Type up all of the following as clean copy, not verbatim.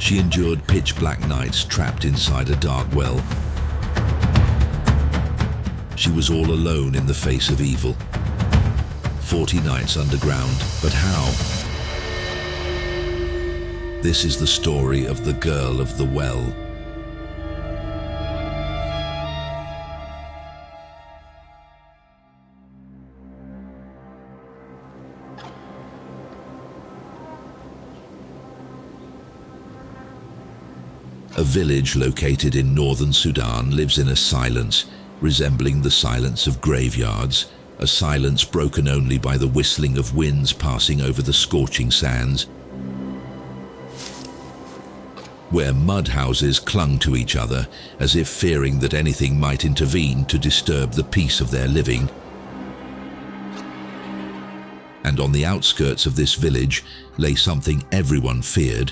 She endured pitch-black nights trapped inside a dark well. She was all alone in the face of evil. 40 nights underground, but how? This is the story of the girl of the well. A village located in northern Sudan lives in a silence resembling the silence of graveyards, a silence broken only by the whistling of winds passing over the scorching sands, where mud houses clung to each other as if fearing that anything might intervene to disturb the peace of their living. And on the outskirts of this village lay something everyone feared,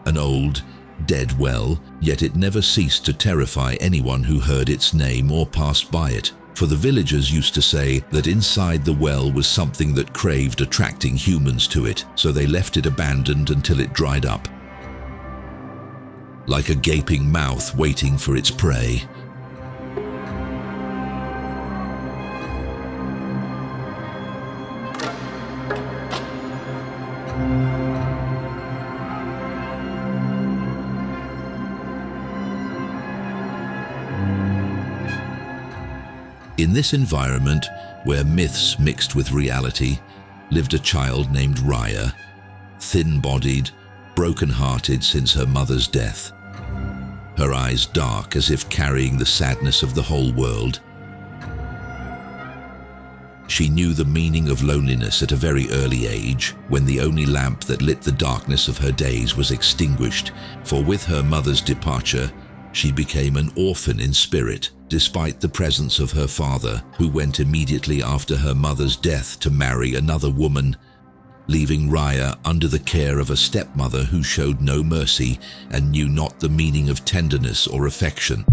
an old, dead well, yet it never ceased to terrify anyone who heard its name or passed by it. For the villagers used to say that inside the well was something that craved attracting humans to it, so they left it abandoned until it dried up, like a gaping mouth waiting for its prey. In this environment, where myths mixed with reality, lived a child named Raya, thin-bodied, broken-hearted since her mother's death. Her eyes dark as if carrying the sadness of the whole world. She knew the meaning of loneliness at a very early age, when the only lamp that lit the darkness of her days was extinguished, for with her mother's departure, she became an orphan in spirit, despite the presence of her father, who went immediately after her mother's death to marry another woman, leaving Raya under the care of a stepmother who showed no mercy and knew not the meaning of tenderness or affection.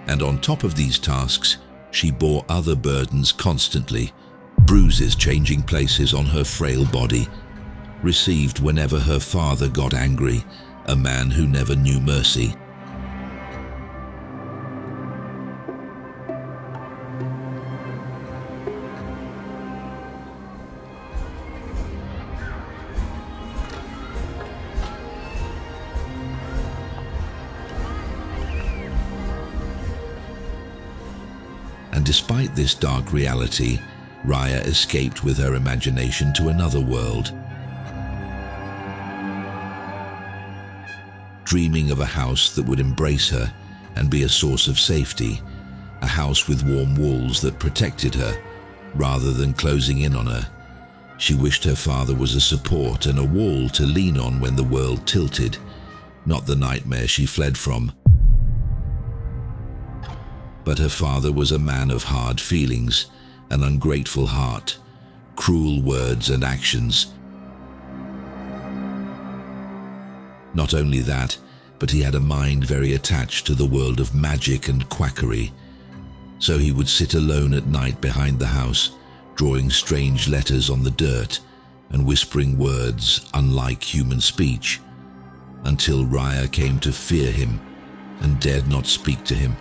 And on top of these tasks, she bore other burdens constantly, bruises changing places on her frail body, received whenever her father got angry, a man who never knew mercy. And despite this dark reality, Raya escaped with her imagination to another world, dreaming of a house that would embrace her and be a source of safety, a house with warm walls that protected her rather than closing in on her. She wished her father was a support and a wall to lean on when the world tilted, not the nightmare she fled from. But her father was a man of hard feelings, an ungrateful heart, cruel words and actions. Not only that, but he had a mind very attached to the world of magic and quackery. So he would sit alone at night behind the house, drawing strange letters on the dirt and whispering words unlike human speech, until Raya came to fear him and dared not speak to him.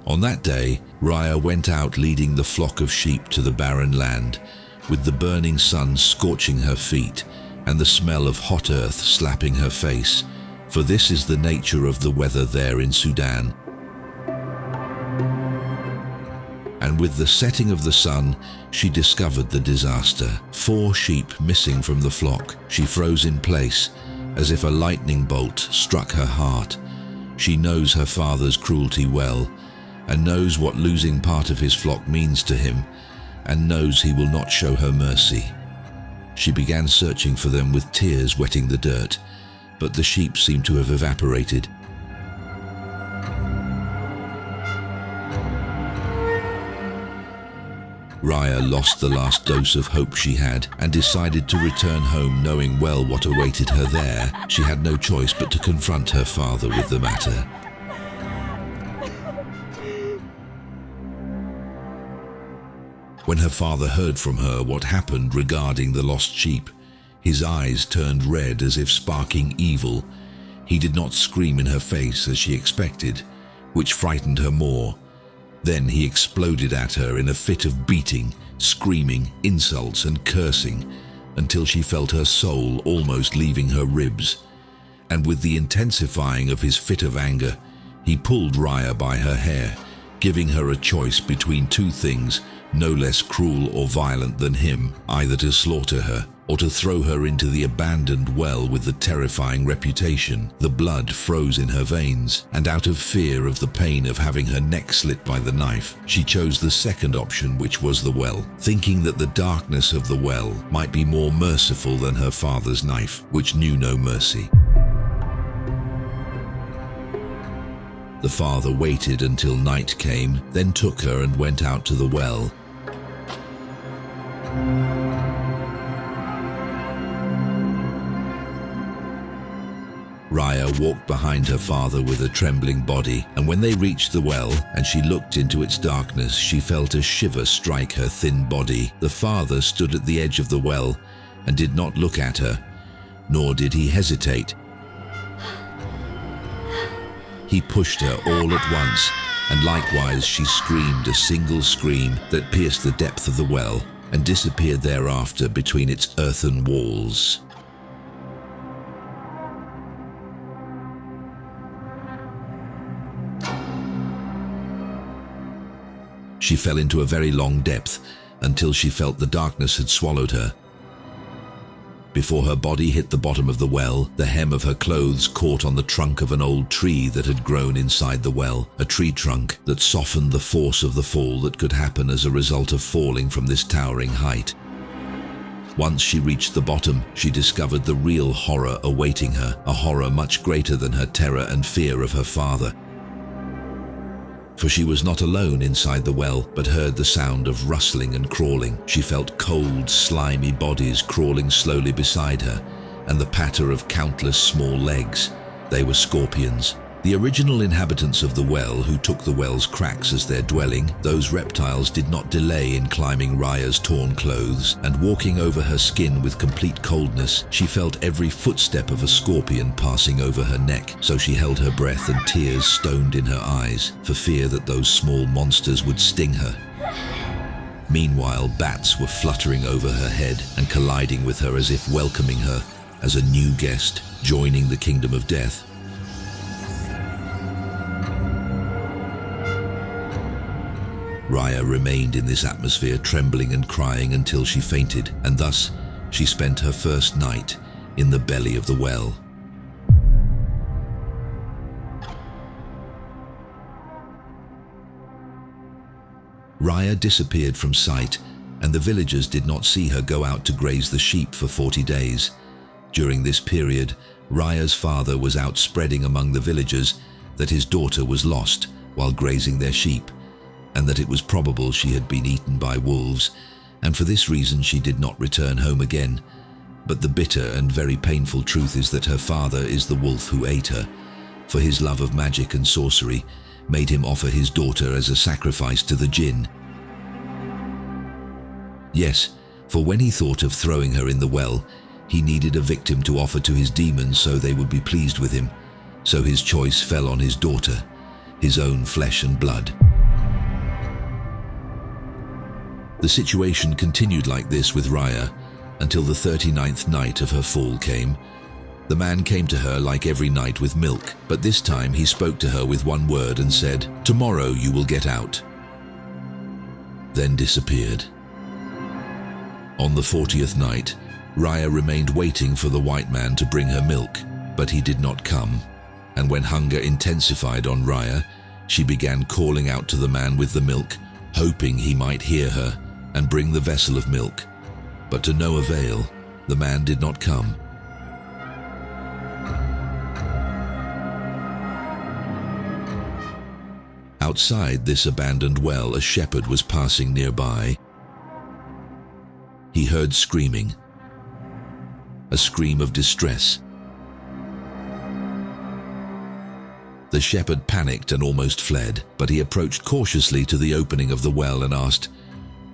On that day, Raya went out leading the flock of sheep to the barren land, with the burning sun scorching her feet and the smell of hot earth slapping her face, for this is the nature of the weather there in Sudan. And with the setting of the sun, she discovered the disaster. 4 sheep missing from the flock. She froze in place, as if a lightning bolt struck her heart. She knows her father's cruelty well, and knows what losing part of his flock means to him, and knows he will not show her mercy. She began searching for them with tears wetting the dirt, but the sheep seemed to have evaporated. Raya lost the last dose of hope she had and decided to return home, knowing well what awaited her there. She had no choice but to confront her father with the matter. When her father heard from her what happened regarding the lost sheep, his eyes turned red as if sparking evil. He did not scream in her face as she expected, which frightened her more. Then he exploded at her in a fit of beating, screaming, insults and cursing, until she felt her soul almost leaving her ribs. And with the intensifying of his fit of anger, he pulled Raya by her hair, giving her a choice between two things no less cruel or violent than him, either to slaughter her or to throw her into the abandoned well with the terrifying reputation. The blood froze in her veins, and out of fear of the pain of having her neck slit by the knife, she chose the second option, which was the well, thinking that the darkness of the well might be more merciful than her father's knife, which knew no mercy. The father waited until night came, then took her and went out to the well. Raya walked behind her father with a trembling body, and when they reached the well and she looked into its darkness, she felt a shiver strike her thin body. The father stood at the edge of the well and did not look at her, nor did he hesitate. He pushed her all at once, and likewise she screamed a single scream that pierced the depth of the well and disappeared thereafter between its earthen walls. She fell into a very long depth until she felt the darkness had swallowed her. Before her body hit the bottom of the well, the hem of her clothes caught on the trunk of an old tree that had grown inside the well, a tree trunk that softened the force of the fall that could happen as a result of falling from this towering height. Once she reached the bottom, she discovered the real horror awaiting her, a horror much greater than her terror and fear of her father. For she was not alone inside the well, but heard the sound of rustling and crawling. She felt cold, slimy bodies crawling slowly beside her, and the patter of countless small legs. They were scorpions. The original inhabitants of the well, who took the well's cracks as their dwelling, those reptiles did not delay in climbing Raya's torn clothes, and walking over her skin with complete coldness, she felt every footstep of a scorpion passing over her neck, so she held her breath and tears stoned in her eyes, for fear that those small monsters would sting her. Meanwhile, bats were fluttering over her head and colliding with her as if welcoming her as a new guest, joining the kingdom of death. Raya remained in this atmosphere, trembling and crying until she fainted, and thus she spent her first night in the belly of the well. Raya disappeared from sight, and the villagers did not see her go out to graze the sheep for 40 days. During this period, Raya's father was out spreading among the villagers that his daughter was lost while grazing their sheep, and that it was probable she had been eaten by wolves, and for this reason she did not return home again. But the bitter and very painful truth is that her father is the wolf who ate her, for his love of magic and sorcery made him offer his daughter as a sacrifice to the Jinn. Yes, for when he thought of throwing her in the well, he needed a victim to offer to his demons so they would be pleased with him. So his choice fell on his daughter, his own flesh and blood. The situation continued like this with Raya until the 39th night of her fall came. The man came to her like every night with milk, but this time he spoke to her with one word and said, "Tomorrow you will get out," then disappeared. On the 40th night, Raya remained waiting for the white man to bring her milk, but he did not come, and when hunger intensified on Raya, she began calling out to the man with the milk, hoping he might hear her and bring the vessel of milk, but to no avail. The man did not come. Outside this abandoned well, a shepherd was passing nearby. He heard screaming, a scream of distress. The shepherd panicked and almost fled, but he approached cautiously to the opening of the well and asked,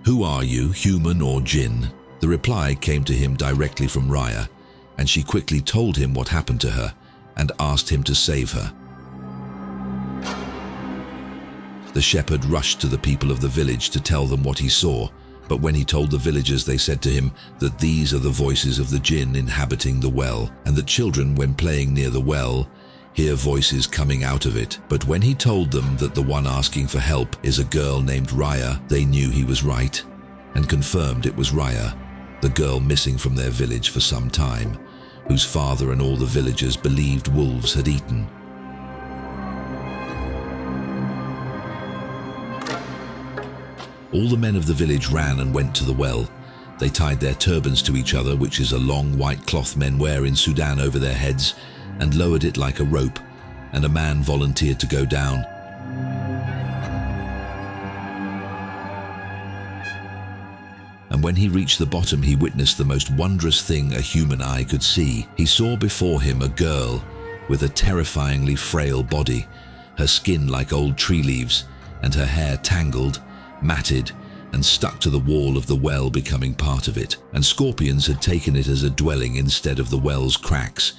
"Who are you, human or jinn?" The reply came to him directly from Raya, and she quickly told him what happened to her and asked him to save her. The shepherd rushed to the people of the village to tell them what he saw, but when he told the villagers, they said to him that these are the voices of the jinn inhabiting the well, and that children, when playing near the well, hear voices coming out of it. But when he told them that the one asking for help is a girl named Raya, they knew he was right, and confirmed it was Raya, the girl missing from their village for some time, whose father and all the villagers believed wolves had eaten. All the men of the village ran and went to the well. They tied their turbans to each other, which is a long white cloth men wear in Sudan, over their heads, and lowered it like a rope, and a man volunteered to go down. And when he reached the bottom, he witnessed the most wondrous thing a human eye could see. He saw before him a girl with a terrifyingly frail body, her skin like old tree leaves, and her hair tangled, matted, and stuck to the wall of the well, becoming part of it. And scorpions had taken it as a dwelling instead of the well's cracks,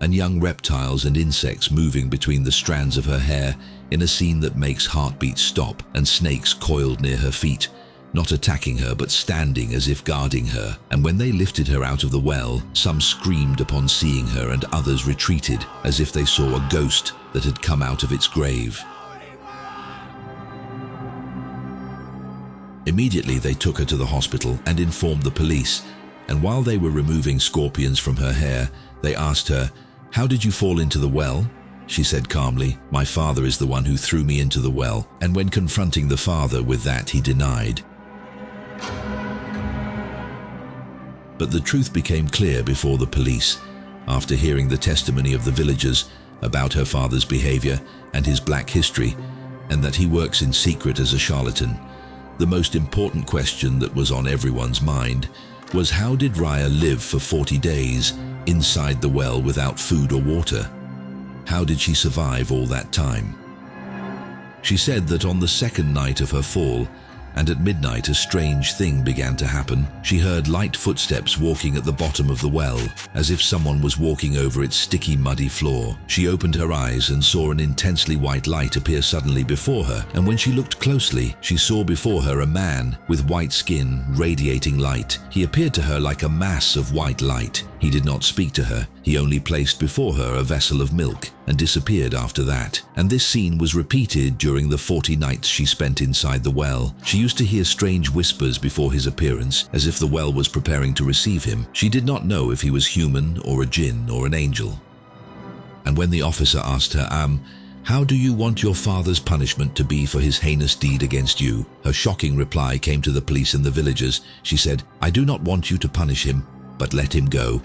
and young reptiles and insects moving between the strands of her hair in a scene that makes heartbeats stop, and snakes coiled near her feet, not attacking her but standing as if guarding her. And when they lifted her out of the well, some screamed upon seeing her, and others retreated as if they saw a ghost that had come out of its grave. Immediately they took her to the hospital and informed the police, and while they were removing scorpions from her hair, they asked her, "How did you fall into the well?" She said calmly, "My father is the one who threw me into the well." And when confronting the father with that, he denied. But the truth became clear before the police, after hearing the testimony of the villagers about her father's behavior and his black history, and that he works in secret as a charlatan. The most important question that was on everyone's mind was, how did Raya live for 40 days inside the well without food or water? How did she survive all that time? She said that on the second night of her fall, and at midnight, a strange thing began to happen. She heard light footsteps walking at the bottom of the well, as if someone was walking over its sticky, muddy floor. She opened her eyes and saw an intensely white light appear suddenly before her, and when she looked closely, she saw before her a man with white skin, radiating light. He appeared to her like a mass of white light. He did not speak to her. He only placed before her a vessel of milk and disappeared after that. And this scene was repeated during the 40 nights she spent inside the well. She used to hear strange whispers before his appearance, as if the well was preparing to receive him. She did not know if he was human or a jinn or an angel. And when the officer asked her, "How do you want your father's punishment to be for his heinous deed against you?" her shocking reply came to the police and the villagers. She said, "I do not want you to punish him, but let him go."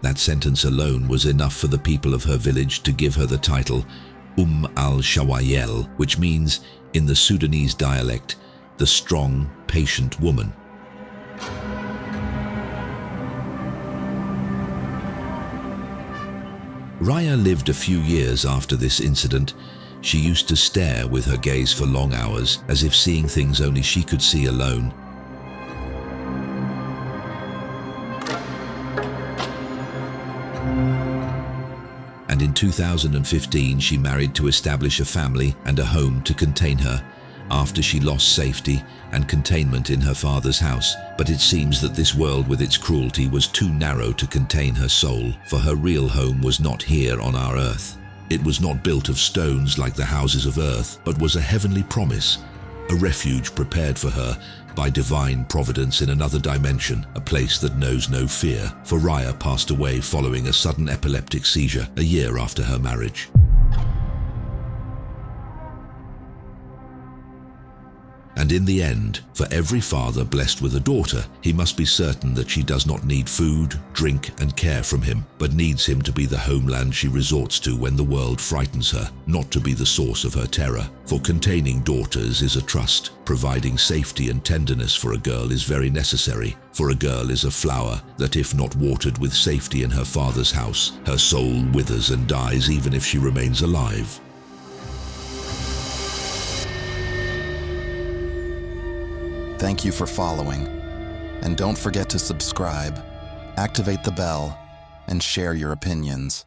That sentence alone was enough for the people of her village to give her the title al-Shawayel, which means, in the Sudanese dialect, the strong, patient woman. Raya lived a few years after this incident. She used to stare with her gaze for long hours, as if seeing things only she could see alone. And in 2015, she married to establish a family and a home to contain her, after she lost safety and containment in her father's house. But it seems that this world with its cruelty was too narrow to contain her soul, for her real home was not here on our earth. It was not built of stones like the houses of earth, but was a heavenly promise, a refuge prepared for her by divine providence in another dimension, a place that knows no fear. For Raya passed away following a sudden epileptic seizure a year after her marriage. And in the end, for every father blessed with a daughter, he must be certain that she does not need food, drink, and care from him, but needs him to be the homeland she resorts to when the world frightens her, not to be the source of her terror. For containing daughters is a trust. Providing safety and tenderness for a girl is very necessary, for a girl is a flower that, if not watered with safety in her father's house, her soul withers and dies even if she remains alive. Thank you for following, and don't forget to subscribe, activate the bell, and share your opinions.